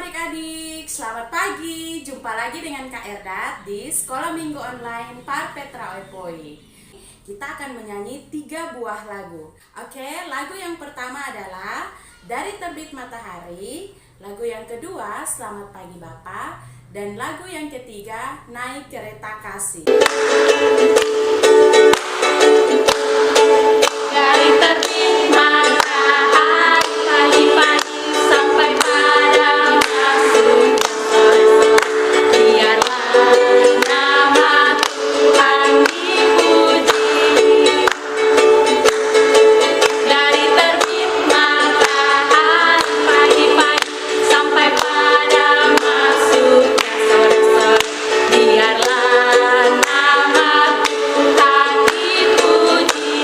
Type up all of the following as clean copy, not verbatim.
adik-adik, selamat pagi. Jumpa lagi dengan Kak Erdat di Sekolah Minggu Online Par Petra Oepoi. Kita akan menyanyi 3 buah lagu. Oke, lagu yang pertama adalah Dari Terbit Matahari. Lagu yang kedua, Selamat Pagi Bapak. Dan lagu yang ketiga, Naik Kereta Kasih. Dari terbit matahari pagi-pagi sampai pada masuk sore, biarlah nama Tuhan dipuji. Dari terbit matahari pagi-pagi sampai pada masuknya sore-sore, biarlah nama Tuhan dipuji.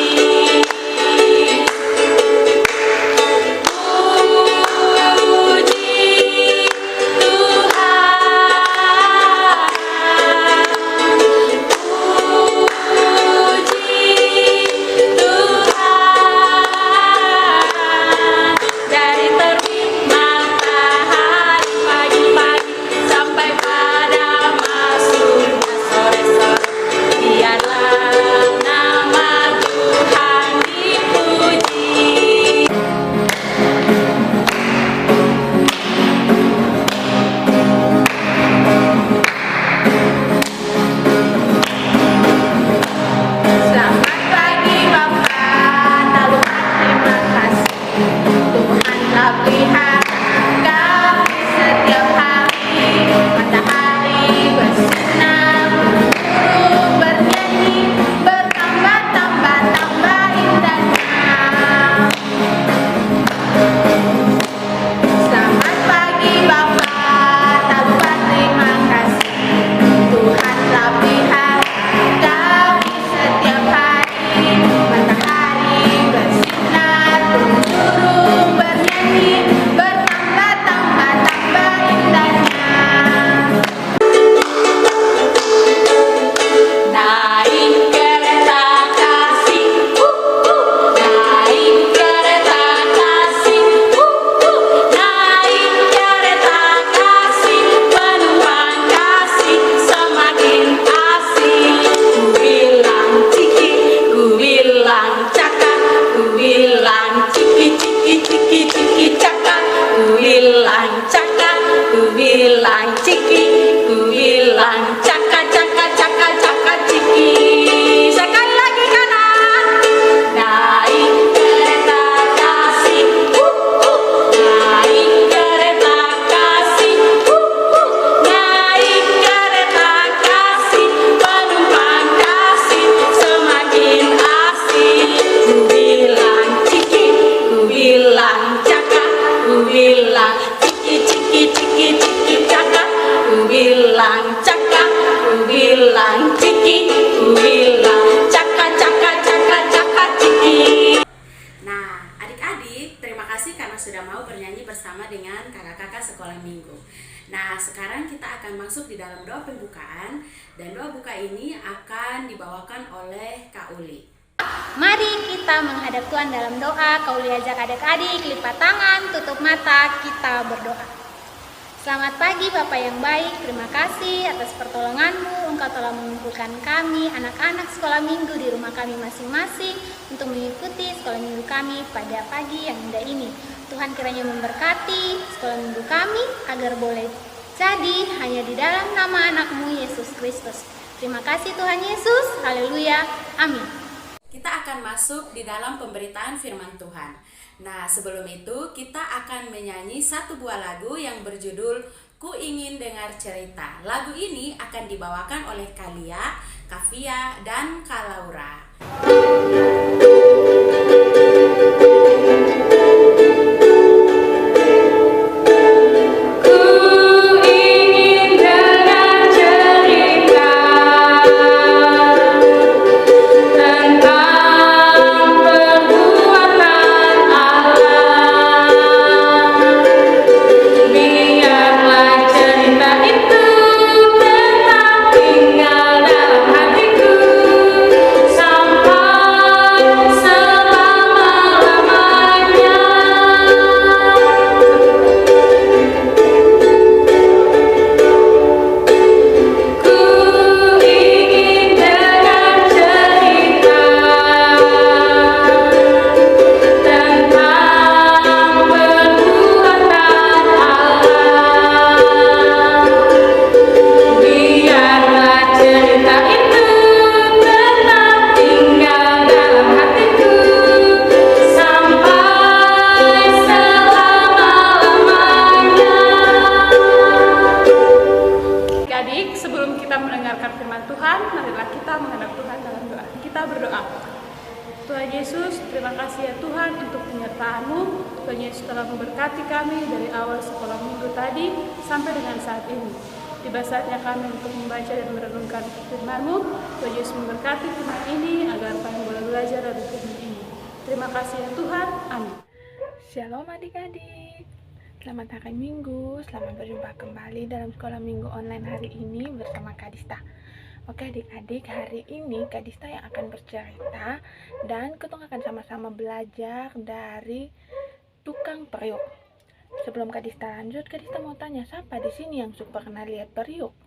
Dari terbit matahari pagi-pagi sampai pada masuknya sore-sore, biarlah nama Tuhan dipuji. Selamat pagi Bapak, tak lupa terima kasih. Tuhan telah pelihara kami setiap hari. Matahari bersinar, burung bernyanyi, bertambah-tambah indahnya. Selamat pagi Bapak, tak lupa terima kasih. Tuhan telah pelihara kami setiap hari. Matahari bersinar, burung bernyanyi, bertambah-tambah indahnya. Naik kereta kasih, naik kereta kasih, naik kereta kasih, penumpang kasih semakin asik. Ku bilang ciki, ku bilang caka, ku bilang ciki ciki ciki ciki caka, ku bilang caka, ku bilang ciki, ku bilang caka caka caka caka ciki. Sekali lagi kanan. Naik kereta kasih, naik kereta kasih, naik kereta kasih, penumpang kasih semakin asik. Ku bilang ciki, ku bilang caka, ku bilang ciki ciki ciki ciki caka, ku bilang caka, ku bilang ciki, ku bilang caka caka caka caka ciki. Nah, adik-adik, terima kasih karena sudah mau bernyanyi bersama dengan kakak-kakak sekolah minggu. Nah, sekarang kita akan masuk di dalam doa pembukaan. Dan doa buka ini akan dibawakan oleh Kak Uli. Mari kita menghadap Tuhan dalam doa. Kau ajak adik-adik, lipat tangan, tutup mata, kita berdoa. Selamat pagi Bapak yang baik, terima kasih atas pertolongan-Mu. Engkau telah mengumpulkan kami, anak-anak sekolah minggu di rumah kami masing-masing untuk mengikuti sekolah minggu kami pada pagi yang indah ini. Tuhan kiranya memberkati sekolah minggu kami agar boleh jadi hanya di dalam nama anak-Mu Yesus Kristus. Terima kasih Tuhan Yesus, haleluya, amin. Kita akan masuk di dalam pemberitaan firman Tuhan. Nah, sebelum itu kita akan menyanyi 1 buah lagu yang berjudul Ku Ingin Dengar Cerita. Lagu ini akan dibawakan oleh Kalia, Kavia, dan Kak Laura. Tinggal dalam hatiku sampai Terima kasih ya Tuhan untuk penyertaan-Mu. Tuhan Yesus telah memberkati kami dari awal sekolah minggu tadi sampai dengan saat ini. Tiba saatnya kami untuk membaca dan merenungkan firman-Mu. Tuhan Yesus memberkati firman ini agar kami boleh belajar dari firman ini. Terima kasih ya Tuhan. Amin. Shalom adik-adik. Selamat hari Minggu, selamat berjumpa kembali dalam sekolah minggu online hari ini bersama Kak Dista. Oke adik-adik, hari ini Kak Dista yang akan bercerita dan kita akan sama-sama belajar dari tukang periuk. Sebelum Kak Dista lanjut, Kak Dista mau tanya, siapa di sini yang super pernah lihat periuk?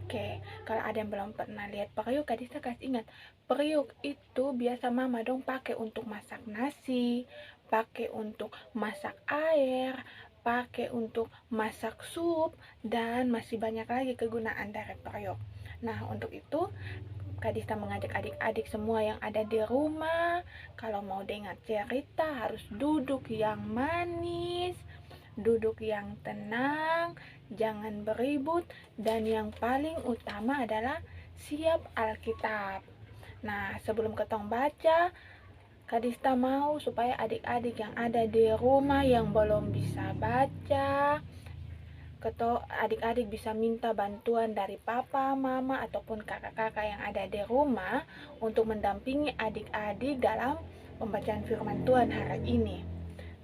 Oke, kalau ada yang belum pernah lihat periuk, Kak Dista kasih ingat, periuk itu biasa mama dong pakai untuk masak nasi, pakai untuk masak air, pakai untuk masak sup, dan masih banyak lagi kegunaan dari periuk. Nah, untuk itu Kak Dista mengajak adik-adik semua yang ada di rumah, kalau mau dengar cerita harus duduk yang manis, duduk yang tenang, jangan beribut, dan yang paling utama adalah siap Alkitab. Nah, sebelum ketong baca, Kak Dista mau supaya adik-adik yang ada di rumah yang belum bisa baca, adik-adik bisa minta bantuan dari papa, mama, ataupun kakak-kakak yang ada di rumah untuk mendampingi adik-adik dalam pembacaan firman Tuhan hari ini.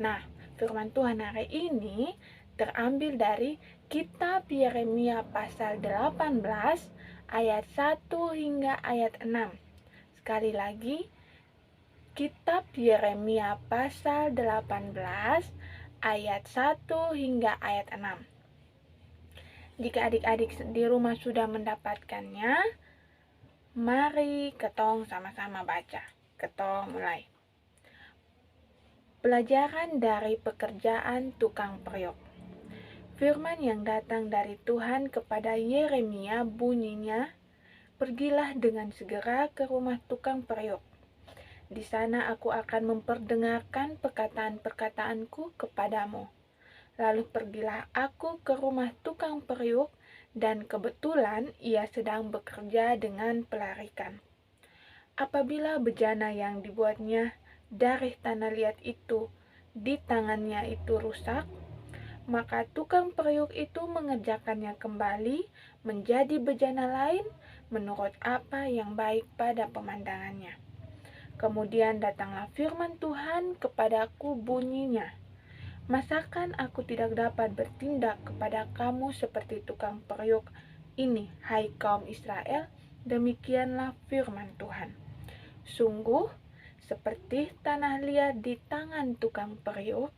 Nah, firman Tuhan hari ini terambil dari kitab Yeremia pasal 18 ayat 1 hingga ayat 6. Sekali lagi, kitab Yeremia pasal 18 ayat 1 hingga ayat 6. Jika adik-adik di rumah sudah mendapatkannya, mari ketong sama-sama baca. Ketong mulai. Pelajaran dari pekerjaan tukang periuk. Firman yang datang dari Tuhan kepada Yeremia bunyinya, "Pergilah dengan segera ke rumah tukang periuk. Di sana aku akan memperdengarkan perkataan-perkataanku kepadamu. Lalu pergilah aku ke rumah tukang periuk, dan kebetulan ia sedang bekerja dengan pelarikan. Apabila bejana yang dibuatnya dari tanah liat itu di tangannya itu rusak, maka tukang periuk itu mengerjakannya kembali menjadi bejana lain menurut apa yang baik pada pemandangannya. Kemudian datanglah firman Tuhan kepadaku bunyinya, masakan aku tidak dapat bertindak kepada kamu seperti tukang periuk ini, hai kaum Israel? Demikianlah firman Tuhan. Sungguh, seperti tanah liat di tangan tukang periuk,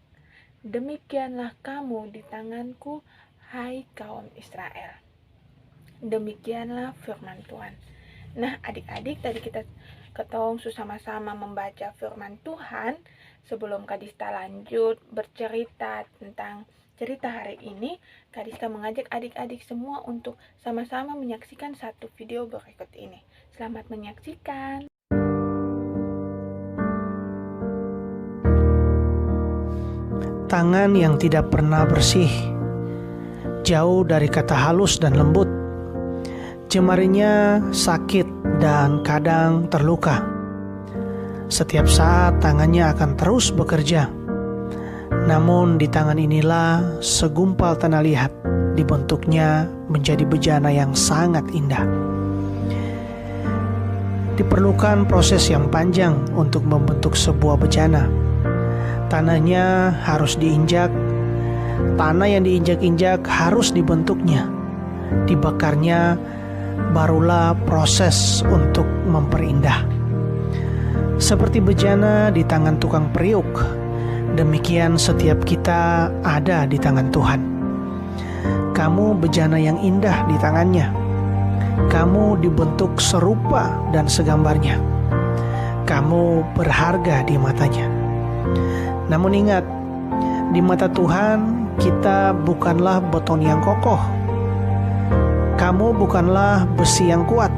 demikianlah kamu di tanganku, hai kaum Israel." Demikianlah firman Tuhan. Nah, adik-adik, tadi kita ketong sama-sama membaca firman Tuhan. Sebelum Kak Dista lanjut bercerita tentang cerita hari ini, Kak Dista mengajak adik-adik semua untuk sama-sama menyaksikan satu video berikut ini. Selamat menyaksikan. Tangan yang tidak pernah bersih, jauh dari kata halus dan lembut. Jemarinya sakit dan kadang terluka. Setiap saat tangannya akan terus bekerja. Namun di tangan inilah segumpal tanah liat dibentuknya menjadi bejana yang sangat indah. Diperlukan proses yang panjang untuk membentuk sebuah bejana. Tanahnya harus diinjak, tanah yang diinjak-injak harus dibentuknya, dibakarnya, barulah proses untuk memperindah. Seperti bejana di tangan tukang periuk, demikian setiap kita ada di tangan Tuhan. Kamu bejana yang indah di tangannya. Kamu dibentuk serupa dan segambarnya. Kamu berharga di matanya. Namun ingat, di mata Tuhan kita bukanlah beton yang kokoh. Kamu bukanlah besi yang kuat.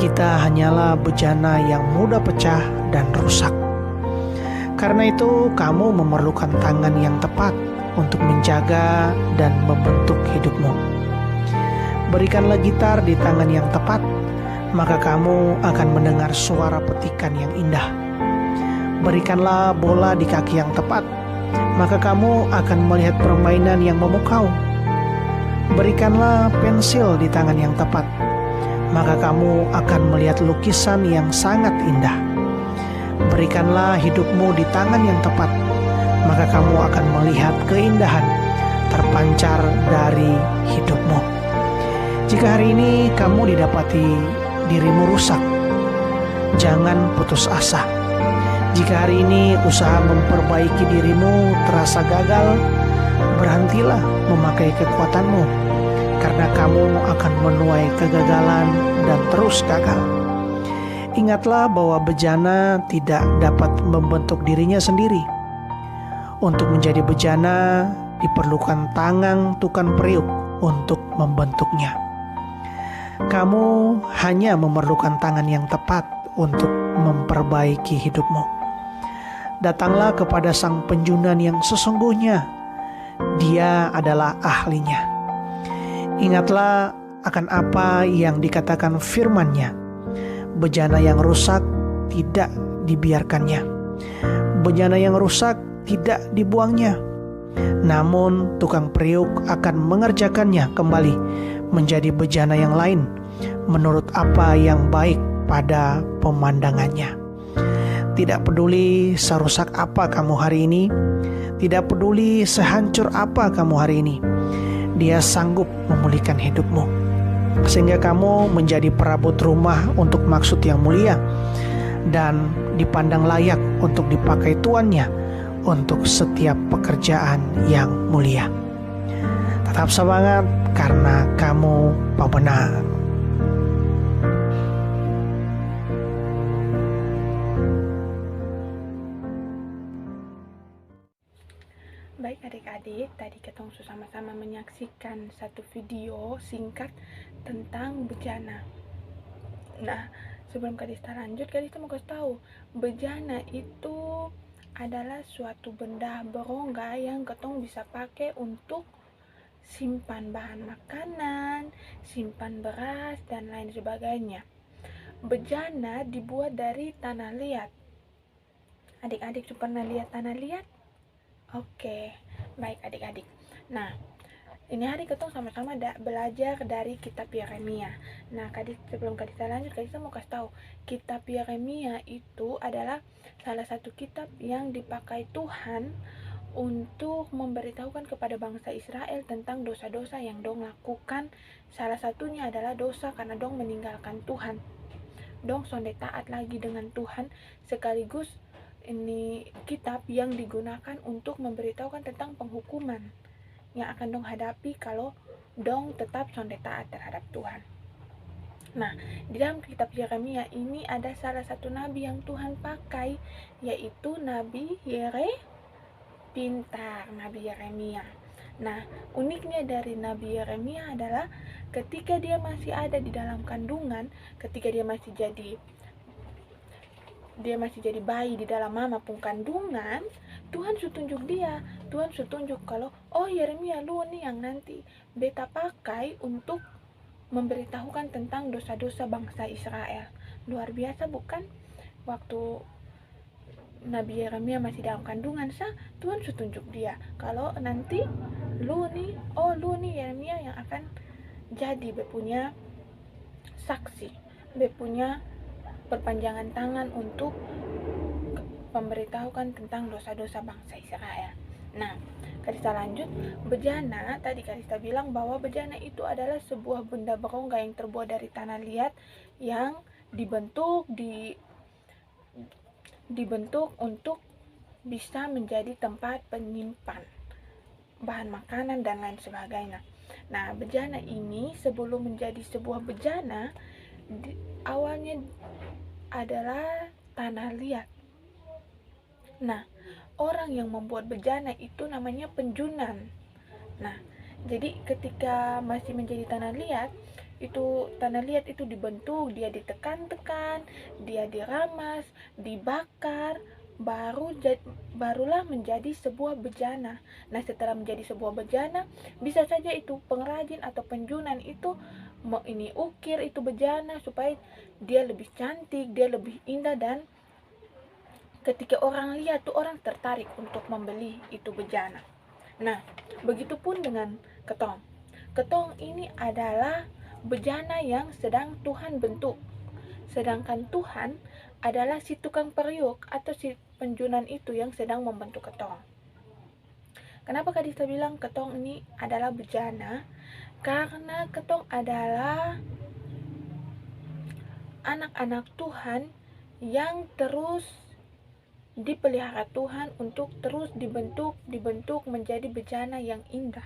Kita hanyalah bejana yang mudah pecah dan rusak. Karena itu kamu memerlukan tangan yang tepat untuk menjaga dan membentuk hidupmu. Berikanlah gitar di tangan yang tepat, maka kamu akan mendengar suara petikan yang indah. Berikanlah bola di kaki yang tepat, maka kamu akan melihat permainan yang memukau. Berikanlah pensil di tangan yang tepat, maka kamu akan melihat lukisan yang sangat indah. Berikanlah hidupmu di tangan yang tepat, maka kamu akan melihat keindahan terpancar dari hidupmu. Jika hari ini kamu didapati dirimu rusak, jangan putus asa. Jika hari ini usaha memperbaiki dirimu terasa gagal, berhentilah memakai kekuatanmu, karena kamu akan menuai kegagalan dan terus gagal. Ingatlah bahwa bejana tidak dapat membentuk dirinya sendiri. Untuk menjadi bejana diperlukan tangan tukang periuk untuk membentuknya. Kamu hanya memerlukan tangan yang tepat untuk memperbaiki hidupmu. Datanglah kepada Sang Penjunan yang sesungguhnya. Dia adalah ahlinya. Ingatlah akan apa yang dikatakan firman-Nya. Bejana yang rusak tidak dibiarkannya. Bejana yang rusak tidak dibuangnya. Namun tukang periuk akan mengerjakannya kembali menjadi bejana yang lain menurut apa yang baik pada pemandangannya. Tidak peduli serusak apa kamu hari ini, tidak peduli sehancur apa kamu hari ini, Dia sanggup memulihkan hidupmu, sehingga kamu menjadi perabot rumah untuk maksud yang mulia dan dipandang layak untuk dipakai tuannya untuk setiap pekerjaan yang mulia. Tetap semangat karena kamu pemenang. Baik adik-adik, tadi kita sama-sama menyaksikan satu video singkat tentang bejana. Nah, sebelum Kadista lanjut, Kadista mau kasih tahu, bejana itu adalah suatu benda berongga yang ketong bisa pakai untuk simpan bahan makanan, simpan beras, dan lain sebagainya. Bejana dibuat dari tanah liat. Adik-adik pernah lihat tanah liat? Oke, baik adik-adik. Nah, ini hari ketong sama-sama belajar dari kitab Yeremia. Nah, sebelum Kadista lanjut, Kadista mau kasih tahu, kitab Yeremia itu adalah salah satu kitab yang dipakai Tuhan untuk memberitahukan kepada bangsa Israel tentang dosa-dosa yang dong lakukan. Salah satunya adalah dosa karena dong meninggalkan Tuhan. Dong sonde taat lagi dengan Tuhan, sekaligus ini kitab yang digunakan untuk memberitahukan tentang penghukuman yang akan dong hadapi kalau dong tetap sonde taat terhadap Tuhan. Nah, di dalam kitab Yeremia ini ada salah satu nabi yang Tuhan pakai, yaitu Nabi Pintar, Nabi Yeremia. Nah, uniknya dari Nabi Yeremia adalah ketika dia masih ada di dalam kandungan, ketika dia masih jadi bayi di dalam mama pun kandungan, Tuhan sudah tunjuk dia. Tuhan sudah tunjuk kalau, oh Yeremia, lu nih yang nanti beta pakai untuk memberitahukan tentang dosa-dosa bangsa Israel. Luar biasa bukan? Waktu Nabi Yeremia masih dalam kandungan Tuhan sudah tunjuk dia kalau nanti lu nih Yeremia yang akan jadi punya saksi, punya perpanjangan tangan untuk memberitahukan tentang dosa-dosa bangsa Israel. Nah, Kadista lanjut, bejana, tadi Kadista bilang bahwa bejana itu adalah sebuah benda berongga yang terbuat dari tanah liat yang dibentuk untuk bisa menjadi tempat penyimpan bahan makanan dan lain sebagainya. Nah, bejana ini sebelum menjadi sebuah bejana, awalnya adalah tanah liat. Nah, orang yang membuat bejana itu namanya penjunan. Nah, jadi ketika masih menjadi tanah liat itu dibentuk, dia ditekan-tekan, dia diramas, dibakar barulah menjadi sebuah bejana. Nah, setelah menjadi sebuah bejana, bisa saja itu pengrajin atau penjunan itu ini ukir itu bejana supaya dia lebih cantik, dia lebih indah, dan ketika orang lihat tuh orang tertarik untuk membeli itu bejana. Nah, begitupun dengan ketong. Ketong ini adalah bejana yang sedang Tuhan bentuk. Sedangkan Tuhan adalah si tukang periuk atau si penjunan itu yang sedang membentuk ketong. Kenapa Kak Dista bilang ketong ini adalah bejana? Karena ketong adalah anak-anak Tuhan yang terus dipelihara Tuhan untuk terus dibentuk menjadi bejana yang indah.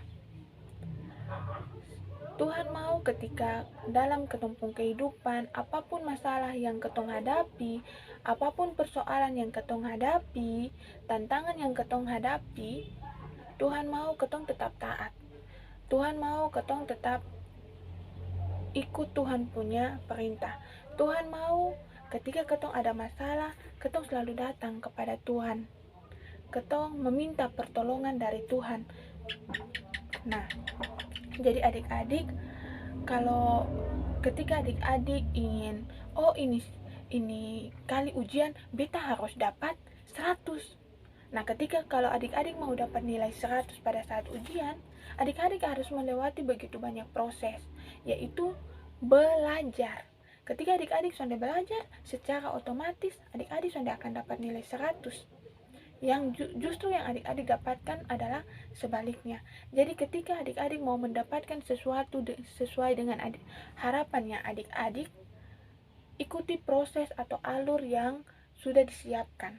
Tuhan mau ketika dalam ketumpung kehidupan, apapun masalah yang ketong hadapi, apapun persoalan yang ketong hadapi, tantangan yang ketong hadapi, Tuhan mau ketong tetap taat. Tuhan mau ketong tetap ikut Tuhan punya perintah. Tuhan mau ketika ketong ada masalah, ketong selalu datang kepada Tuhan. Ketong meminta pertolongan dari Tuhan. Nah, jadi adik-adik, kalau ketika adik-adik ingin, ini kali ujian beta harus dapat 100. Nah, ketika kalau adik-adik mau dapat nilai 100 pada saat ujian, adik-adik harus melewati begitu banyak proses, yaitu belajar. Ketika adik-adik sudah belajar, secara otomatis adik-adik sudah akan dapat nilai 100. Yang justru yang adik-adik dapatkan adalah sebaliknya. Jadi ketika adik-adik mau mendapatkan sesuatu sesuai dengan harapannya adik-adik, ikuti proses atau alur yang sudah disiapkan.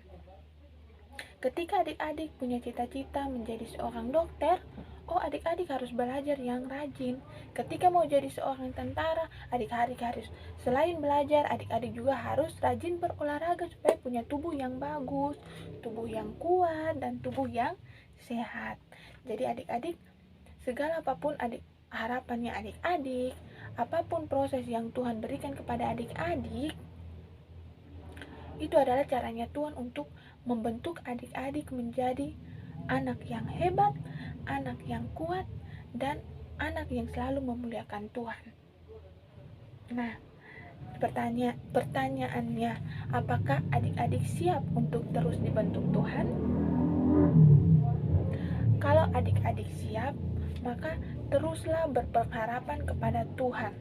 Ketika adik-adik punya cita-cita menjadi seorang dokter, adik-adik harus belajar yang rajin. Ketika mau jadi seorang tentara, adik-adik harus selain belajar, adik-adik juga harus rajin berolahraga supaya punya tubuh yang bagus, tubuh yang kuat, dan tubuh yang sehat. Jadi adik-adik, segala apapun harapannya adik-adik, apapun proses yang Tuhan berikan kepada adik-adik, itu adalah caranya Tuhan untuk membentuk adik-adik menjadi anak yang hebat, anak yang kuat, dan anak yang selalu memuliakan Tuhan. Nah, pertanyaannya, apakah adik-adik siap untuk terus dibentuk Tuhan? Kalau adik-adik siap, maka teruslah berpengharapan kepada Tuhan.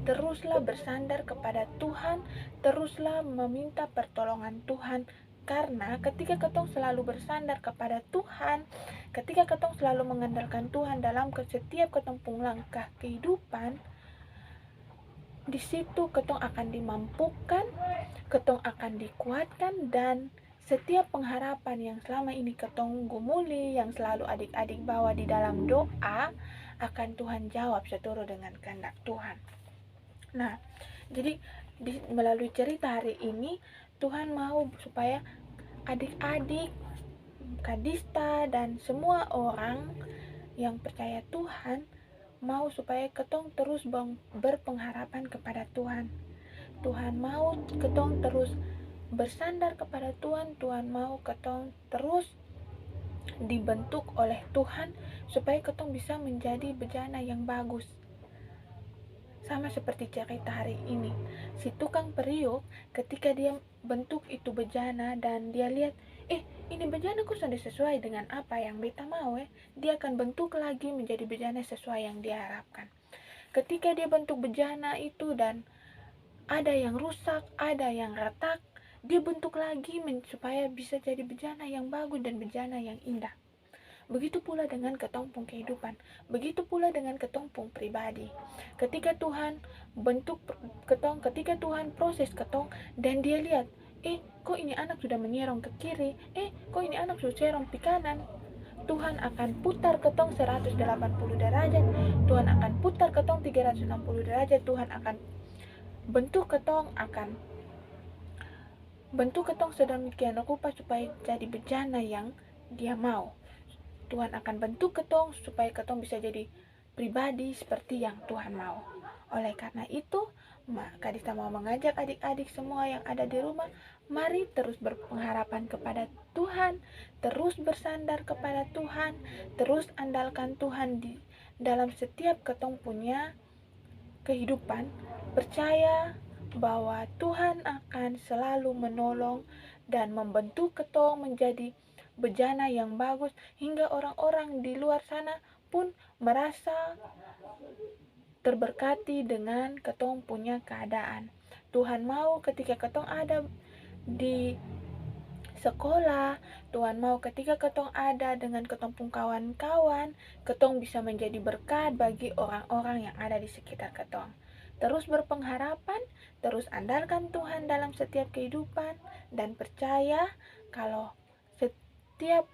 Teruslah bersandar kepada Tuhan, teruslah meminta pertolongan Tuhan. Karena ketika ketong selalu bersandar kepada Tuhan, ketika ketong selalu mengandalkan Tuhan dalam setiap ketumpung langkah kehidupan, di situ ketong akan dimampukan, ketong akan dikuatkan, dan setiap pengharapan yang selama ini ketong gumuli, yang selalu adik-adik bawa di dalam doa, akan Tuhan jawab seturut dengan kehendak Tuhan. Nah, jadi melalui cerita hari ini, Tuhan mau supaya adik-adik, Kak Dista, dan semua orang yang percaya Tuhan mau supaya ketong terus berpengharapan kepada Tuhan. Tuhan mau ketong terus bersandar kepada Tuhan. Tuhan mau ketong terus dibentuk oleh Tuhan supaya ketong bisa menjadi bejana yang bagus. Sama seperti cerita hari ini, si tukang periuk ketika dia bentuk itu bejana dan dia lihat, ini bejana kok sudah sesuai dengan apa yang beta mau, dia akan bentuk lagi menjadi bejana sesuai yang dia harapkan. Ketika dia bentuk bejana itu dan ada yang rusak, ada yang retak, dia bentuk lagi supaya bisa jadi bejana yang bagus dan bejana yang indah. Begitu pula dengan ketumpung kehidupan, begitu pula dengan ketumpung pribadi. Ketika Tuhan bentuk ketong, ketika Tuhan proses ketong dan dia lihat, kok ini anak sudah menyerong ke kiri, kok ini anak sudah serong ke kanan, Tuhan akan putar ketong 180 derajat, Tuhan akan putar ketong 360 derajat, Tuhan akan bentuk ketong sedemikian rupa supaya jadi bejana yang dia mau. Tuhan akan bentuk ketong supaya ketong bisa jadi pribadi seperti yang Tuhan mau. Oleh karena itu, Kak Dista mau mengajak adik-adik semua yang ada di rumah, Mari terus berpengharapan kepada Tuhan, terus bersandar kepada Tuhan, terus andalkan Tuhan di dalam setiap ketong punya kehidupan. Percaya bahwa Tuhan akan selalu menolong dan membentuk ketong menjadi bejana yang bagus, hingga orang-orang di luar sana pun merasa terberkati dengan ketong punya keadaan. Tuhan mau ketika ketong ada di sekolah, Tuhan mau ketika ketong ada dengan ketong pun kawan-kawan, ketong bisa menjadi berkat bagi orang-orang yang ada di sekitar ketong. Terus berpengharapan, terus andalkan Tuhan dalam setiap kehidupan, dan percaya kalau setiap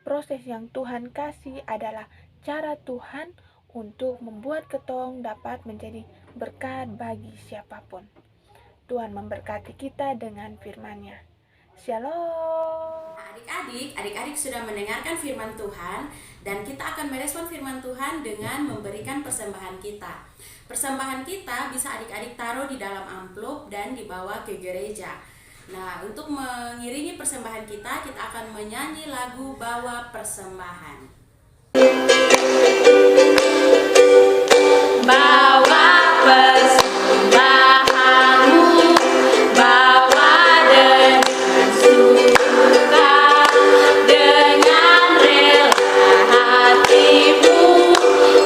proses yang Tuhan kasih adalah cara Tuhan untuk membuat ketong dapat menjadi berkat bagi siapapun. Tuhan memberkati kita dengan firman-Nya. Shalom. Adik-adik sudah mendengarkan firman Tuhan, dan kita akan merespon firman Tuhan dengan memberikan persembahan kita. Persembahan kita bisa adik-adik taruh di dalam amplop dan dibawa ke gereja. Nah, untuk mengiringi persembahan kita akan menyanyi lagu Bawa Persembahan. Bawa persembahanmu, bawa dengan suka, dengan rela hatimu,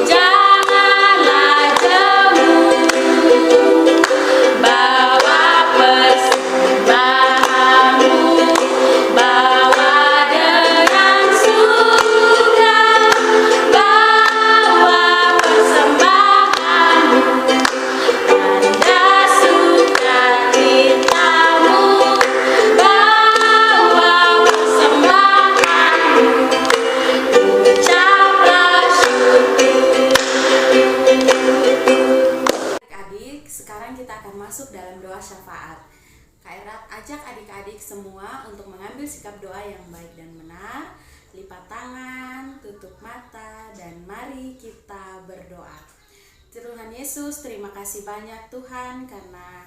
janganlah jemu. Bawa persembahanmu, bawa dengan suka, bawa persembahanmu, tanda sukacitamu, bawa persembahanmu, ucaplah syukur. Adik-adik, sekarang kita akan masuk dalam doa syafaat. Kak Erat ajak adik-adik semua untuk mengambil sikap doa yang baik dan benar. Lipat tangan, tutup mata, dan mari kita berdoa. Tuhan Yesus, terima kasih banyak Tuhan karena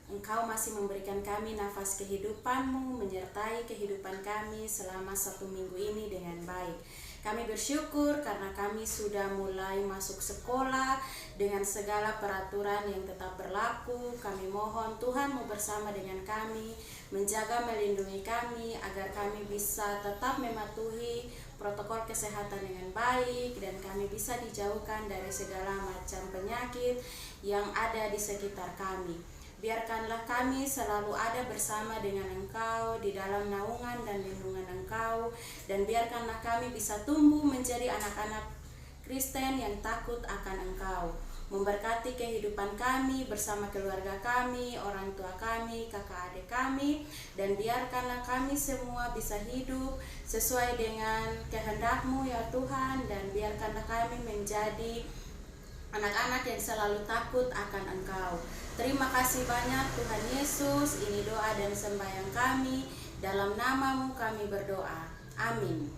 Engkau masih memberikan kami nafas kehidupan-Mu, menyertai kehidupan kami selama 1 minggu ini dengan baik. Kami bersyukur karena kami sudah mulai masuk sekolah dengan segala peraturan yang tetap berlaku. Kami mohon Tuhan-Mu bersama dengan kami, menjaga melindungi kami agar kami bisa tetap mematuhi protokol kesehatan dengan baik, dan kami bisa dijauhkan dari segala macam penyakit yang ada di sekitar kami. Biarkanlah kami selalu ada bersama dengan Engkau di dalam naungan dan lindungan Engkau, dan biarkanlah kami bisa tumbuh menjadi anak-anak Kristen yang takut akan Engkau. Memberkati kehidupan kami bersama keluarga kami, orang tua kami, kakak adik kami, dan biarkanlah kami semua bisa hidup sesuai dengan kehendak-Mu ya Tuhan, dan biarkanlah kami menjadi anak-anak yang selalu takut akan Engkau. Terima kasih banyak Tuhan Yesus. Ini doa dan sembahyang kami, dalam nama-Mu kami berdoa. Amin.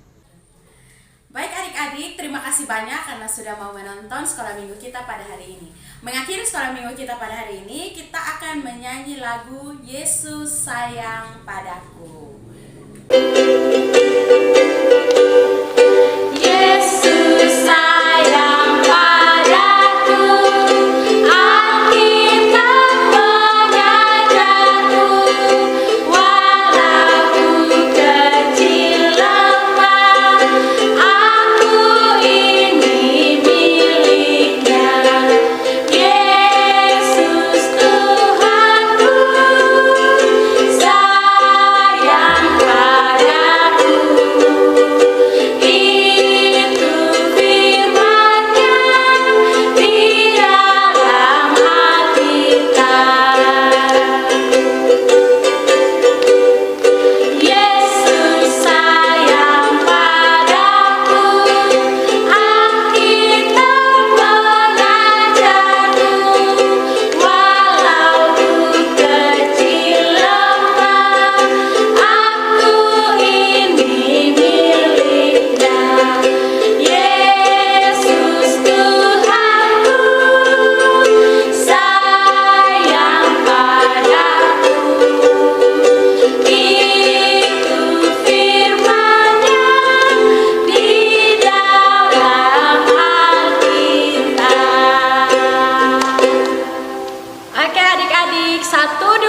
Baik adik-adik, terima kasih banyak karena sudah mau menonton sekolah minggu kita pada hari ini. Mengakhiri sekolah minggu kita pada hari ini, kita akan menyanyi lagu Yesus Sayang Padaku. Yesus sayang padaku, Alkitab mengajarku, walau ku kecil lemah, aku ini miliknya. Yesus Tuhanku sayang padaku. 1,